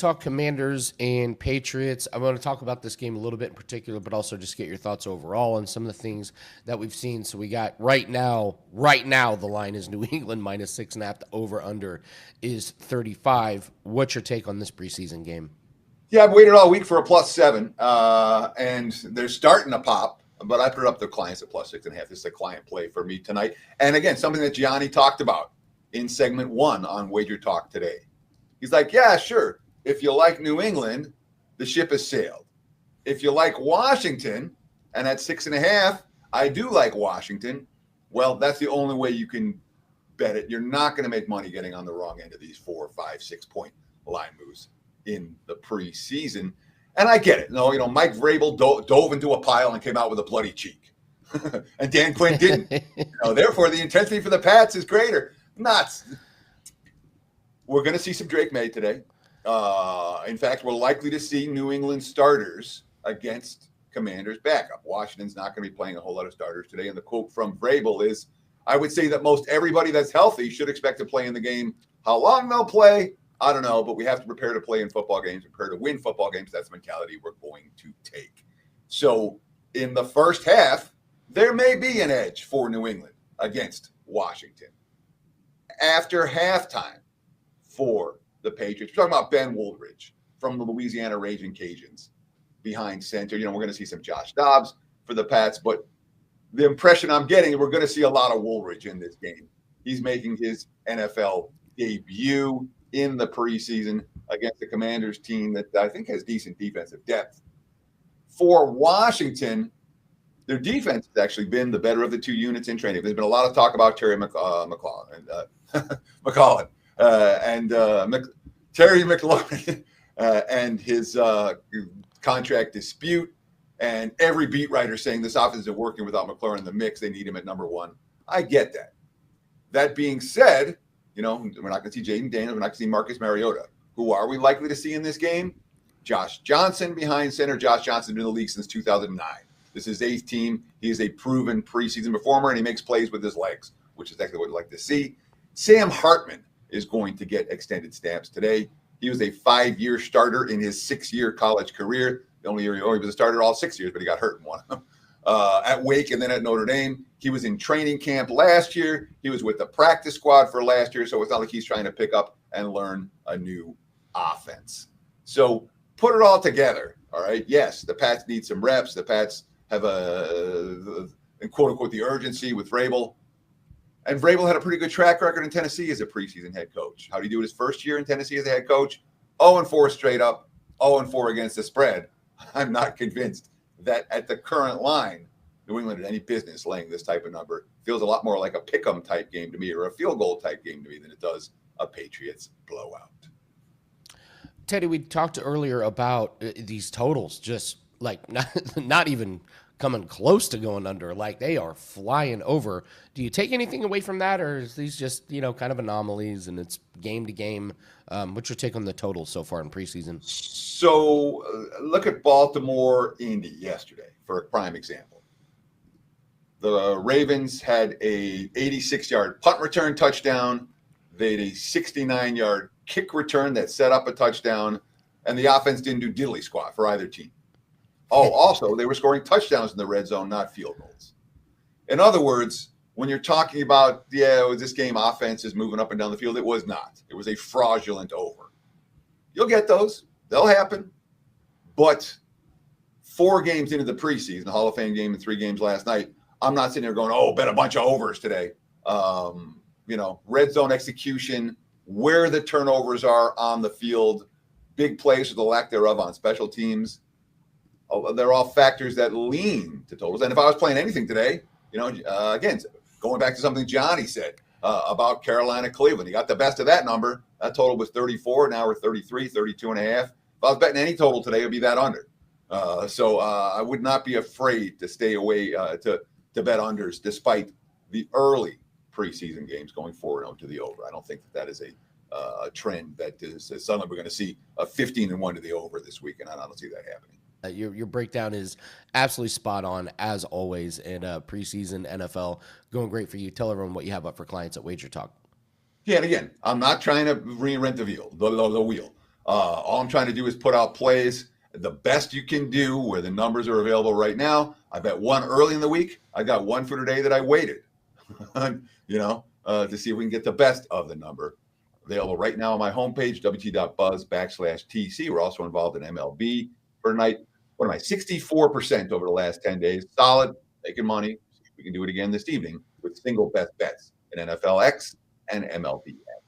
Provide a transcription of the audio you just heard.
talk Commanders and Patriots. I want to talk about this game a little bit in particular, but also just get your thoughts overall on some of the things that we've seen. So we got right now, the line is New England minus 6.5. The over under is 35. What's your take on this preseason game? Yeah, I've waited all week for a +7, and they're starting to pop, but I put it up to clients at +6.5. This is a client play for me tonight. And again, something that Gianni talked about in segment 1 on WagerTalk today. He's like, yeah, sure. If you like New England, the ship has sailed. If you like Washington, and at 6.5, I do like Washington, well, that's the only way you can bet it. You're not going to make money getting on the wrong end of these 4, 5, 6 point line moves in the preseason. And I get it. No, Mike Vrabel dove into a pile and came out with a bloody cheek. And Dan Quinn didn't. Therefore, the intensity for the Pats is greater. Nuts. We're going to see some Drake May today. In fact, we're likely to see New England starters against Commanders backup. Washington's not going to be playing a whole lot of starters today. And the quote from Vrabel is, I would say that most everybody that's healthy should expect to play in the game. How long they'll play, I don't know, but we have to prepare to play in football games, prepare to win football games. That's the mentality we're going to take. So in the first half, there may be an edge for New England against Washington. After halftime for the Patriots, we're talking about Ben Woolridge from the Louisiana Raging Cajuns behind center. We're going to see some Josh Dobbs for the Pats, but the impression I'm getting, we're going to see a lot of Woolridge in this game. He's making his NFL debut in the preseason against the Commanders team that I think has decent defensive depth. For Washington, their defense has actually been the better of the two units in training. There's been a lot of talk about Terry McLaurin Terry McLaurin and his contract dispute, and every beat writer saying this offense isn't working without McLaurin in the mix. They need him at number 1. I get that. That being said, we're not going to see Jaden Daniels. We're not going to see Marcus Mariota. Who are we likely to see in this game? Josh Johnson behind center. Josh Johnson has been in the league since 2009. This is his 8th team. He is a proven preseason performer, and he makes plays with his legs, which is exactly what we'd like to see. Sam Hartman is going to get extended snaps today. He was a 5-year starter in his 6-year college career. The only year he was a starter all 6 years, but he got hurt in one of them. At Wake and then at Notre Dame. He was in training camp last year. He was with the practice squad for last year, so it's not like he's trying to pick up and learn a new offense. So put it all together, all right? Yes, the Pats need some reps. The Pats have quote-unquote, the urgency with Vrabel. And Vrabel had a pretty good track record in Tennessee as a preseason head coach. How did he do his first year in Tennessee as a head coach? 0-4 straight up, 0-4 against the spread. I'm not convinced that at the current line, New England had any business laying this type of number. Feels a lot more like a pick-em type game to me, or a field goal type game to me, than it does a Patriots blowout. Teddy, we talked earlier about these totals just like not even coming close to going under. Like they are flying over. Do you take anything away from that, or is these just kind of anomalies and it's game to game? What's your take on the totals so far in preseason? So look at Baltimore Indy yesterday for a prime example. The Ravens had a 86-yard punt return touchdown. They had a 69-yard kick return that set up a touchdown, and the offense didn't do diddly squat for either team. Oh, also, they were scoring touchdowns in the red zone, not field goals. In other words, when you're talking about, this game offense is moving up and down the field, it was not. It was a fraudulent over. You'll get those. They'll happen. But 4 games into the preseason, the Hall of Fame game and 3 games last night, I'm not sitting there going, bet a bunch of overs today. Red zone execution, where the turnovers are on the field, big plays or the lack thereof on special teams. They're all factors that lean to totals. And if I was playing anything today, again, going back to something Johnny said about Carolina, Cleveland, he got the best of that number. That total was 34. Now we're 33, 32 and a half. If I was betting any total today, it would be that under. So I would not be afraid to stay away to bet unders, despite the early preseason games going forward to the over. I don't think that is a trend that is suddenly we're going to see a 15-1 to the over this weekend. I don't see that happening. Your breakdown is absolutely spot on, as always, and preseason NFL going great for you. Tell everyone what you have up for clients at WagerTalk. Yeah, and again, I'm not trying to reinvent the wheel. All I'm trying to do is put out plays the best you can do where the numbers are available right now. I bet one early in the week. I got one for today that I waited, to see if we can get the best of the number. Available right now on my homepage, wt.buzz/TC. We're also involved in MLB for tonight. What am I? 64% over the last 10 days. Solid, making money. See if we can do it again this evening with single best bets in NFL X and MLB X.